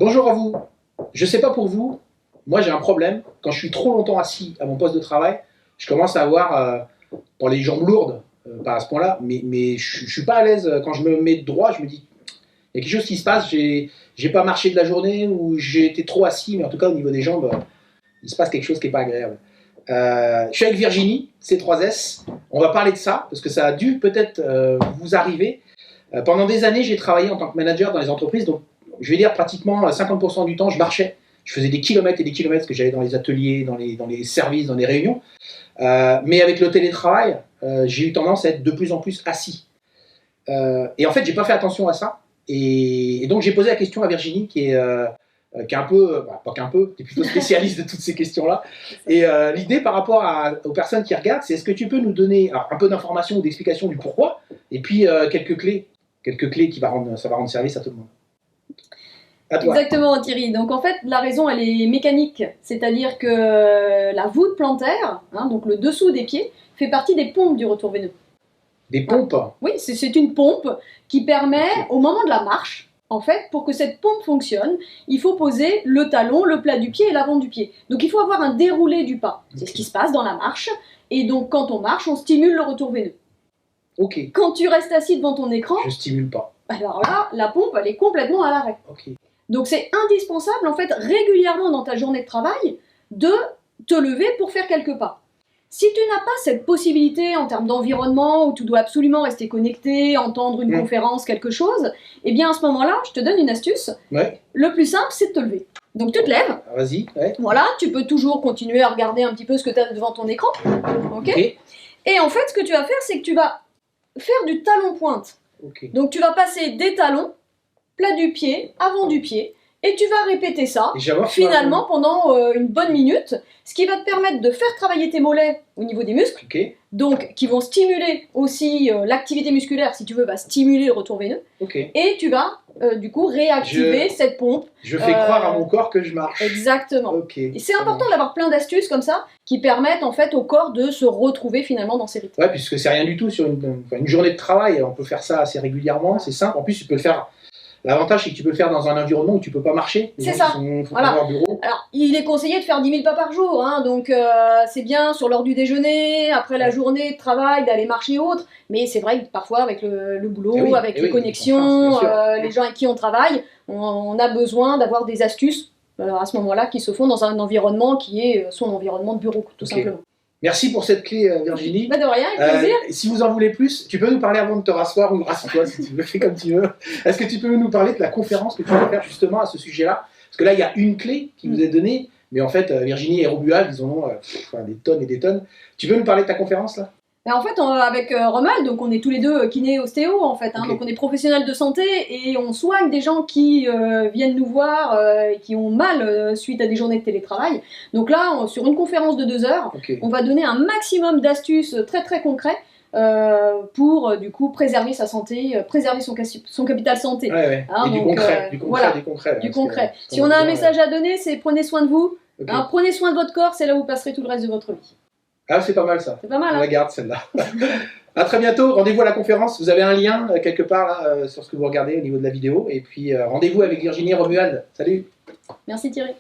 Bonjour à vous. Je ne sais pas pour vous, moi j'ai un problème. Quand je suis trop longtemps assis à mon poste de travail, je commence à avoir dans les jambes lourdes, pas à ce point-là, mais je ne suis pas à l'aise. Quand je me mets droit, je me dis, il y a quelque chose qui se passe, j'ai pas marché de la journée ou j'ai été trop assis, mais en tout cas au niveau des jambes, il se passe quelque chose qui n'est pas agréable. Je suis avec Virginie, C3S. On va parler de ça, parce que ça a dû peut-être vous arriver. Pendant des années, j'ai travaillé en tant que manager dans les entreprises, donc je vais dire pratiquement 50% du temps, je marchais. Je faisais des kilomètres et des kilomètres, parce que j'allais dans les ateliers, dans les services, dans les réunions. Mais avec le télétravail, j'ai eu tendance à être de plus en plus assis. Et en fait, j'ai pas fait attention à ça. Et donc, j'ai posé la question à Virginie, qui est un peu, pas qu'un peu, qui est plutôt spécialiste de toutes ces questions-là. Et l'idée par rapport aux personnes qui regardent, c'est est-ce que tu peux nous donner un peu d'informations ou d'explications du pourquoi, et puis quelques clés qui va rendre service à tout le monde. Exactement Thierry, donc en fait la raison elle est mécanique, c'est-à-dire que la voûte plantaire, donc le dessous des pieds, fait partie des pompes du retour veineux. Des pompes? Oui, c'est une pompe qui permet au moment de la marche, en fait pour que cette pompe fonctionne, il faut poser le talon, le plat du pied et l'avant du pied. Donc il faut avoir un déroulé du pas, c'est ce qui se passe dans la marche, et donc quand on marche on stimule le retour veineux. Ok. Quand tu restes assis devant ton écran, je stimule pas. Alors là, la pompe elle est complètement à l'arrêt. Ok. Donc c'est indispensable en fait régulièrement dans ta journée de travail de te lever pour faire quelques pas. Si tu n'as pas cette possibilité en termes d'environnement où tu dois absolument rester connecté, entendre une conférence, quelque chose, eh bien à ce moment-là, je te donne une astuce. Ouais. Le plus simple, c'est de te lever. Donc tu te lèves. Vas-y. Ouais. Voilà, tu peux toujours continuer à regarder un petit peu ce que tu as devant ton écran. Okay. Et en fait, ce que tu vas faire, c'est que tu vas faire du talon-pointe. Okay. Donc tu vas passer des talons, plat du pied, avant du pied, et tu vas répéter ça finalement pendant une bonne minute, ce qui va te permettre de faire travailler tes mollets au niveau des muscles, donc qui vont stimuler aussi l'activité musculaire, si tu veux, va stimuler le retour veineux, et tu vas du coup réactiver cette pompe. Je fais croire à mon corps que je marche. Exactement. Et c'est important d'avoir plein d'astuces comme ça qui permettent en fait au corps de se retrouver finalement dans ses rythmes. Ouais, puisque c'est rien du tout sur une journée de travail, on peut faire ça assez régulièrement, c'est simple. En plus, tu peux le faire. L'avantage, c'est que tu peux le faire dans un environnement où tu ne peux pas marcher. C'est ça. Voilà. Alors, il est conseillé de faire 10 000 pas par jour. Donc, c'est bien sur l'heure du déjeuner, après la journée de travail, d'aller marcher ou autre. Mais c'est vrai que parfois, avec le boulot, avec les connexions, les gens avec qui on travaille, on a besoin d'avoir des astuces à ce moment-là qui se font dans un environnement qui est son environnement de bureau, tout simplement. Merci pour cette clé, Virginie. De rien, avec plaisir. Si vous en voulez plus, tu peux nous parler avant de te rasseoir ou rasse-toi si tu veux, fais comme tu veux. Est-ce que tu peux nous parler de la conférence que tu vas faire justement à ce sujet-là? Parce que là, il y a une clé qui nous est donnée, mais en fait, Virginie et Romuald, ils en ont des tonnes et des tonnes. Tu peux nous parler de ta conférence là? En fait, avec Romuald, donc on est tous les deux kinés ostéo en fait, donc on est professionnels de santé et on soigne des gens qui viennent nous voir et qui ont mal suite à des journées de télétravail. Donc là, sur une conférence de 2 heures, on va donner un maximum d'astuces très très concrets pour du coup préserver sa santé, préserver son capital santé. Et du concret. Si on a un message à donner, c'est prenez soin de vous, prenez soin de votre corps, c'est là où vous passerez tout le reste de votre vie. Ah, c'est pas mal ça. C'est pas mal. On la garde celle-là. À très bientôt. Rendez-vous à la conférence. Vous avez un lien quelque part là, sur ce que vous regardez au niveau de la vidéo. Et puis rendez-vous avec Virginie et Romuald. Salut. Merci Thierry.